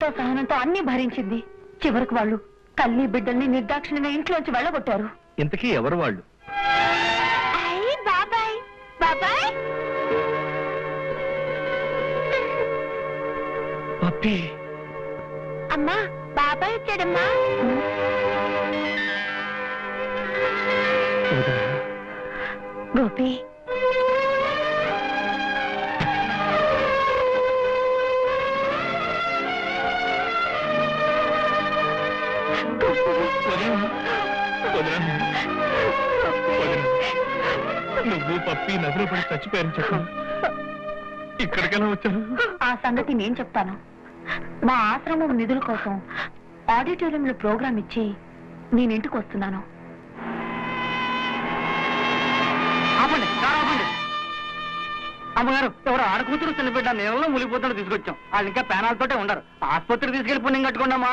సహనంతో అన్ని భరించింది. చివరికి వాళ్ళు తల్లి బిడ్డల్ని నిర్దాక్షిణ్యంగా ఇంట్లోంచి వెళ్ళగొట్టారు. ఇంతకీ ఎవరు వాళ్ళు? బాబాయ్ బాబాయ్ పప్పి. అమ్మా బాబాయ్ వచ్చాడమ్మా. గోపి నువ్వు పప్పి నదిలో పడి చచ్చిపోయారని చెప్పు. ఇక్కడికైనా వచ్చాను. ఆ సంగతి నేను చెప్తాను. మా ఆశ్రమం నిధుల కోసం ఆడిటోరియంలో ప్రోగ్రామ్ ఇచ్చి నేను ఇంటికి వస్తున్నాను. అమ్మగారు ఎవరు ఆడకూతురు చిన్నబిడ్డ నీళ్ళలో మునిగిపోతున్నా తీసుకొచ్చాం. వాళ్ళు ఇంకా పేనాలతోటే ఉండరు. ఆసుపత్రికి తీసుకెళ్లి పుణ్యం కట్టుకోండమ్మా.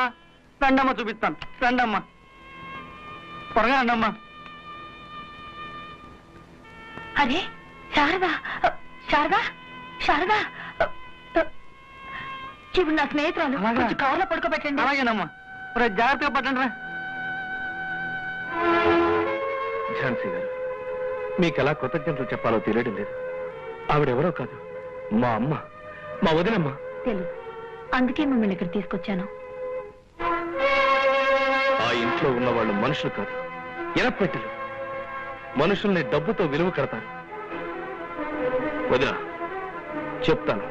రండమ్మా చూపిస్తాను. రండమ్మా త్వరగా రండమ్మా. అరే శారదా శారదా శారదా ఇప్పుడు నా స్నేహితురాలు. కొంచెం కారులో పడుకోబెట్టండి. అలాగేనమ్మా. జాగ్రత్తగా పట్టండి రా. ఝాన్సీ గారు, మీకు ఎలా కృతజ్ఞతలు చెప్పాలో తెలియడం లేదు. ఆవిడెవరో కాదు, మా అమ్మ, మా వదినమ్మ. తెలుసు, అందుకే మిమ్మల్ని ఇక్కడ తీసుకొచ్చాను. ఆ ఇంట్లో ఉన్న వాళ్ళు మనుషులు కాదు, ఎనపెట్టెలు. మనుషుల్ని డబ్బుతో విలువ కడతారు. వదిన చెప్తాను,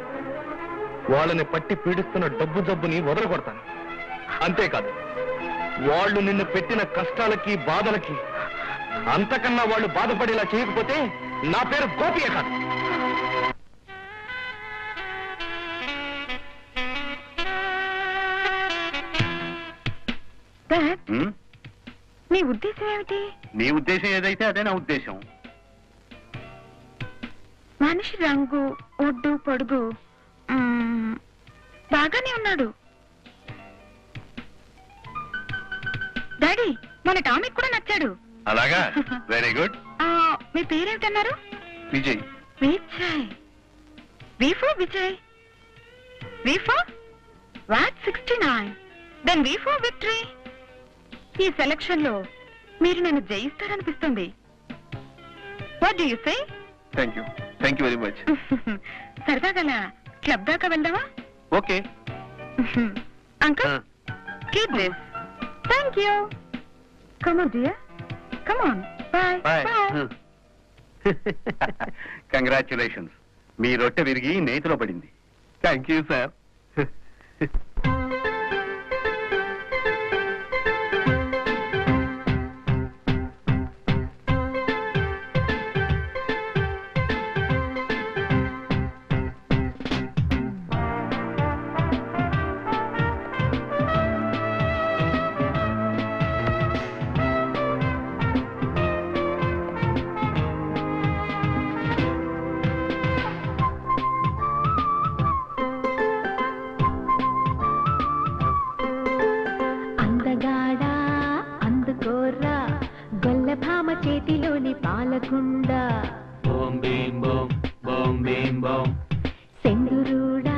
వాళ్ళని పట్టి పీడిస్తున్న డబ్బు జబ్బుని వదలగొడతాను. అంతేకాదు, వాళ్ళు నిన్ను పెట్టిన కష్టాలకి బాధలకి అంతకన్నా వాళ్ళు బాధపడేలా చేయకపోతే నా పేరు గోపియే కాదు. నీ ఉద్దేశం ఏమిటి? నీ ఉద్దేశం ఏదైతే అదే నా ఉద్దేశం. మనిషి రంగు, ఒడ్డు, పొడుగు బాగానే ఉన్నాడు. డాడీ, మన టామిక్ కూడా నచ్చాడు. అలాగా, వెరీ గుడ్. మీ పేరేమిటన్నారు? Vijay. Vijay. V4 Vijay. V4 what 69. Then V4 victory. ఈ సెలక్షన్ లో మీరు నన్ను జయిస్తారనిపిస్తుంది. What do you say? Thank you very much. సరదాగా క్లబ్ దాకా వెళ్దామా? Okay uncle, keep this. Thank you. Come on dear, come on. Bye bye. Congratulations, మీ రొట్టె విరిగి నేతిలో పడింది. Thank you sir. చేతిలోని పాలకుండ సెందురుడా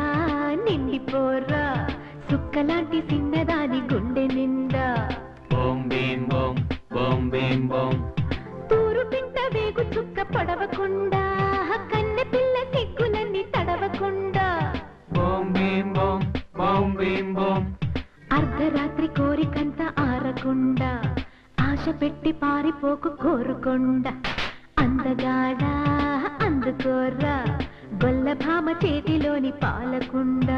నిండిపోరా సుక్కలాంటి సిన్నదాని గుండె నిండా తూరు పింట వేగు చుక్క పడవకుండా కన్నె పిల్ల సిగ్గులన్నీ తడవకుండా అర్ధరాత్రి కోరికంత ఆరకుండా ఆశ పెట్టి పారిపోకు కోరుకొండ అందగాడా అందుకోర్రా గొల్ల భామ చేతిలోని పాలకుండ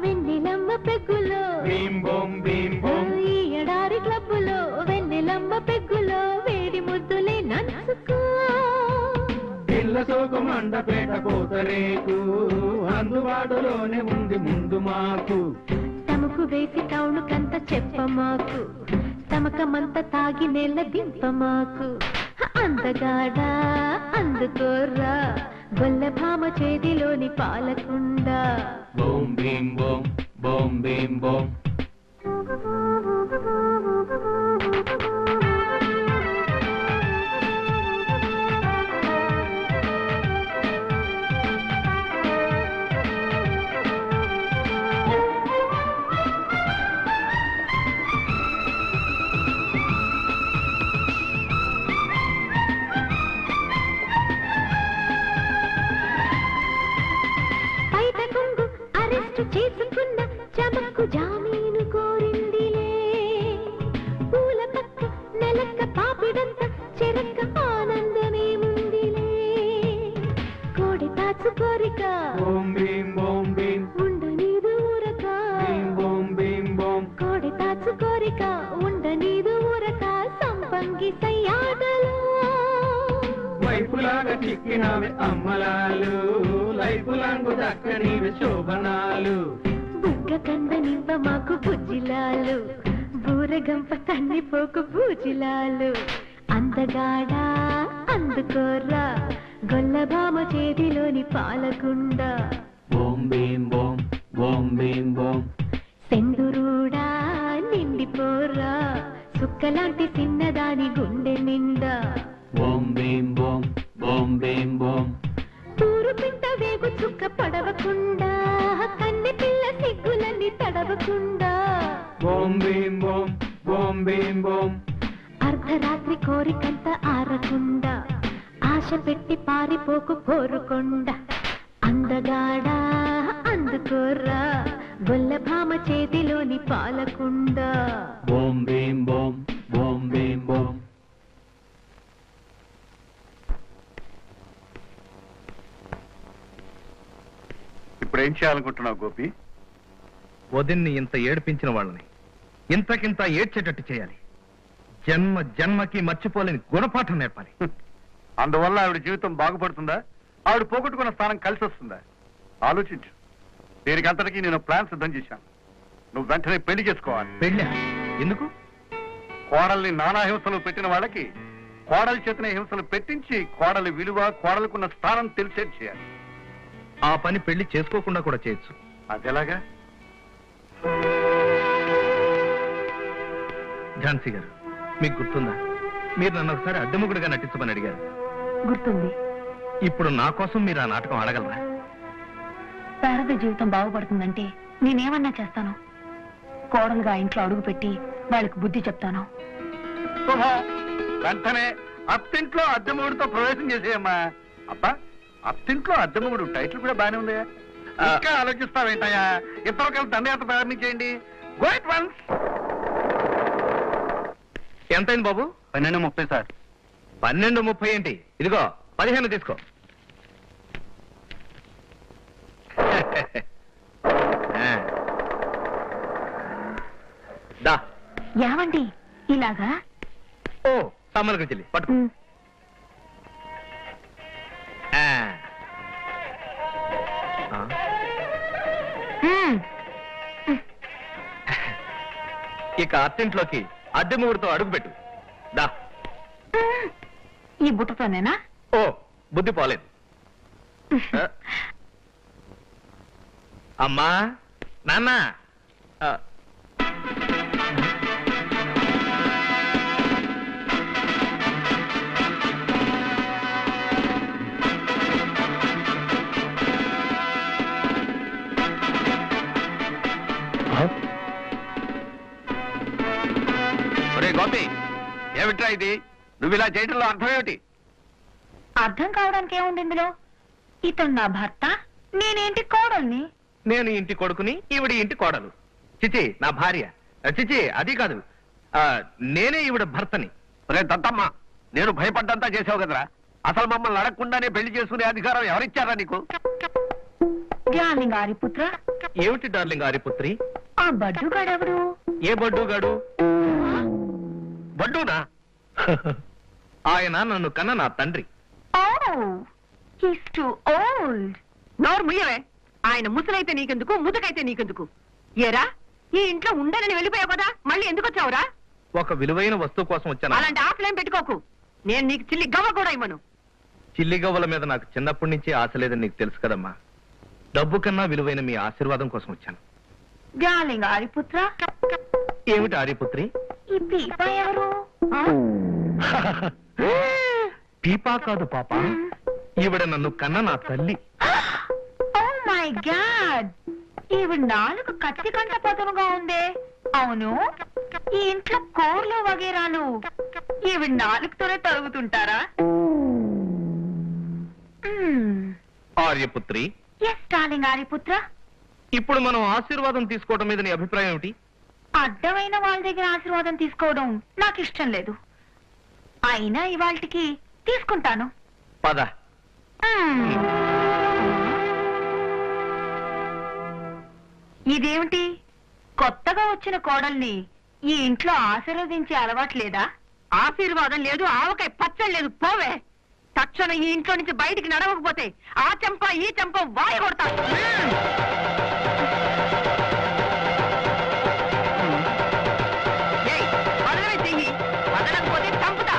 వెన్నెలమ్మ పెగ్గులో మండపేట పోతరేకు అందుబాటులోనే ఉంది ముందు మాకు. తమకు వేసి టౌను కంత చెప్పమాకు, తమకమంత తాగి నెల దింపమాకు. అందగాడా అందుకోర్రా గొల్ల భామ చేతిలోని పాలకుండా. బోం భీం బోం బోం భీం బోం. చేసుకున్న చమక్కు జామీను కోరిందిలే, పూల పక్క నెలక్క పాపిడంత చెరక్క ఆనందమేముందిలే. కోడి తాచు కోరిక ఉండని దూరక, కోడి తాచు కోరిక ఉండని దూరక. సంపంగి సయ్యాటలు వైపులాగా చిక్కినవి అమ్మలాలు, లైపులాంగు దక్కనివి శోభనాలు. బుగ్గ కందనివ్వ మాకు బుజ్జిలాలు, బూరగంప తన్నిపోకు బూజిలాలు. అందగాడా అందుకోర్రా గొల్లభామ చేతిలోని పాలకుండా. బోం భీం బోం బోం భీం బోం. సెందురూడా నిండిపోర్రా సుక్కలాంటి చిన్నదాని గుండె నిండా. బోం భీం బోం బోం భీం బోం. తూరు పింట వేగు చుక్క పడవకుండా, కన్నె పిల్ల సిగ్గులన్నీ తడవకుండా. బోం భీం బోం బోం భీం బోం. అర్ధరాత్రి కోరికంత ఆరకుండా, ఆశ పెట్టి పారిపోకు కోరుకొండ. అందగాడా అందుకోర్రా గొల్లభామ చేతిలోని పాలకుండా. బోం భీం బోం బోం భీం బోం. ఇప్పుడేం చేయాలనుకుంటున్నావు గోపి? వదిన్ని ఇంత ఏడిపించిన వాళ్ళని ఇంతకింత ఏడ్చేటట్టు చేయాలి. జన్మ జన్మకి మర్చిపోలేని గుణపాఠం నేర్పాలి. అందువల్ల ఆవిడ జీవితం బాగుపడుతుందా, ఆవిడ పోగొట్టుకున్న స్థానం కలిసి వస్తుందా? ఆలోచించు. దీనికంతటికీ నేను ప్లాన్ సిద్ధం చేశాను. నువ్వు వెంటనే పెళ్లి చేసుకోవాలి. పెళ్ళా? ఎందుకు? కోడల్ని నానా హింసలు పెట్టిన వాళ్ళకి కోడలి చేతనే హింసలు పెట్టించి కోడలి విలువ, కోడలుకున్న స్థానం తెలిసేది చేయాలి. ఆ పని పెళ్లి చేసుకోకుండా కూడా చేయొచ్చు. అదెలాగా? ఝాన్సీ గారు, మీకు గుర్తుందా? మీరు నన్ను ఒకసారి అద్దెముగుడుగా నటించమని అడిగారు. గుర్తుంది. ఇప్పుడు నా కోసం మీరు ఆ నాటకం ఆడగలరా? శారద జీవితం బాగుపడుతుందంటే నేనేమన్నా చేస్తాను. కోడలుగా ఇంట్లో అడుగు పెట్టి వాళ్ళకి బుద్ధి చెప్తాను. వెంటనే అత్తింట్లో అద్దెముడితో ప్రవేశం చేసేయమ్మా. అబ్బా, అత్తింట్లో అద్దెముడు టైటిల్ కూడా బానే ఉంది. ఇంకా ఆలోచిస్తావేంటయ్యా? ఇద్దరు కలిసి దండయాత్ర ప్రారంభించేయండి. Go it once. ఎంతైంది బాబు? 12:30 సార్. 12:30 ఏంటి? ఇదిగో 15 తీసుకో. దా. ఏమండి ఇలాగా? ఓ తమ్మలకు చెల్లి పట్టుకో. ఇక అత్తింట్లోకి అద్దె ముగ్గురుతో అడుగుపెట్టు. దా. ఈ బుట్టతోనేనా? ఓ బుద్ధి పోలేదు. అమ్మా, నాన్న, గోపి, ఏమిట్రా ఇది? నువ్వు ఇలా చేయడంలో అర్థం ఏమిటి? అర్థం కావడానికి ఏముంది ఇందులో? ఇతను నా భర్త, నేనేంటి కోడల్ని. నేను ఇంటి కొడుకుని, ఈవిడ ఇంటి కోడలు. చిచి నా భార్య. చిచి అది కాదు, నేనే ఈవిడ భర్తని. రే దత్తమ్మ, నేను భయపడ్డంతా చేసావు కదరా. అసలు మమ్మల్ని అడగకుండానే పెళ్లి చేసుకునే అధికారం ఎవరిచ్చారా నీకు? డార్లింగ్ ఆరిపుత్ర. ఏమిటి డార్లింగ్ ఆరిపుత్రి? ఆ బడ్డుగాడెవడు? ఏ బడ్డుగాడు? బడ్డూనా? ఆయన నన్ను కన్న నా తండ్రి. He's too old. నోరు ముయ్యవే. ఆయన ముసలైతే నీకెందుకు, ముదుకైతే నీకెందుకు? ఏరా, ఈ ఇంట్లో ఉండనని వెళ్ళిపోయావు కదా, మళ్ళీ ఎందుకు వచ్చావురా? ఒక విలువైన వస్తువు కోసం వచ్చాను. అలాంటి ఆశలేం పెట్టుకోకు. నేను నీకు చిల్లి గవ్వ కూడా ఇవ్వను. చిల్లి గవ్వల మీద నాకు చిన్నప్పటి నుంచి ఆశ లేదని నీకు తెలుసు కదమ్మా. డబ్బు కన్నా విలువైన మీ ఆశీర్వాదం కోసం వచ్చాను. డార్లింగ్ ఆరిపుత్ర, ఏమిటి ఆర్యపుత్రి? ఈ పీప ఎవరు? పీపా కాదు పాప, ఈవిడ నన్ను కన్న నా తల్లి. ఓ మై గాడ్, ఈవిడ నాలుగు కత్తి కంట పదునుగా ఉందే. అవును, ఈ ఇంట్లో కూరలు వగేరాలు ఈవిడ నాలుగుతోనే తరుగుతుంటారా? ఆర్యపుత్రి, ఎస్ డార్లింగ్ ఆరిపుత్ర. ఇప్పుడు మనం ఆశీర్వాదం తీసుకోవడం మీద నీ అభిప్రాయం ఏమిటి? అడ్డమైన వాళ్ళ దగ్గర ఆశీర్వాదం తీసుకోవడం నాకు ఇష్టం లేదు. అయినా ఇవాళకి తీసుకుంటాను. పద. ఇదేమిటి, కొత్తగా వచ్చిన కోడల్ని ఈ ఇంట్లో ఆశీర్వదించే అలవాట్లేదా? ఆశీర్వాదం లేదు, ఆవకాయ పచ్చడి లేదు, పోవే. తక్షణం ఈ ఇంట్లో నుంచి బయటికి నడవకపోతే ఆ చెంప ఈ చెంప వాయి కొడతా. ఏయ్, వదలవే చెయ్యి, వదలకపోతే చంపుతా.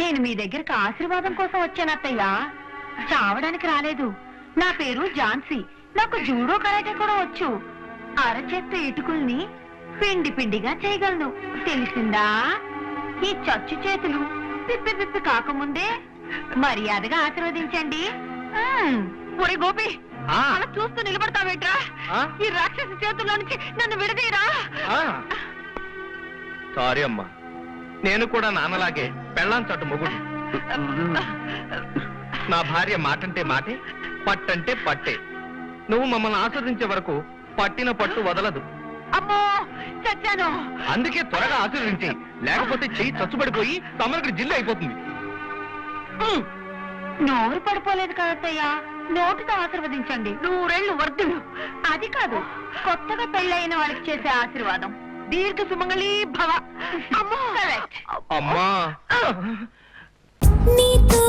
నేను మీ దగ్గరకు ఆశీర్వాదం కోసం వచ్చాను అత్తయ్యా, చావడానికి రాలేదు. నా పేరు ఝాన్సీ, నాకు జూడో కరాటే కూడా వచ్చు. అరచేత్త ఇటుకుల్ని పిండి పిండిగా చేయగలను, తెలిసిందా? ఈ చచ్చు చేతులు పిప్పి పిప్పి కాకముందే మర్యాదగా ఆశీర్వదించండి. ఒరే గోపి, ఆ. అలా చూస్తూ నిలబడతావేట్రా? ఆ? ఈ రాక్షసి చేతుల్లో నుంచి నన్ను విడదీరా. సారీ అమ్మా, నేను కూడా నాన్నలాగే పెళ్ళాం చట్టు మొగుడు. నా భార్య మాటంటే మాటే, పట్టంటే పట్టే. నువ్వు మమ్మల్ని ఆస్వాదించే వరకు పట్టిన పట్టు వదలదు. అమ్మో, చచ్చాను. అందుకే త్వరగా ఆశీర్వదించి, లేకపోతే చెయ్యి చచ్చుబడిపోయి తమరికి జిల్లు అయిపోతుంది. నోరు పడిపోలేదు కదత్తయ్యా, నోటితో ఆశీర్వదించండి. 100 వర్ధులు. అది కాదు, కొత్తగా పెళ్ళైన వాళ్ళకి చేసే ఆశీర్వాదం. దీర్ఘ సుమంగళీ భవ. అమ్మో, అమ్మా నీతో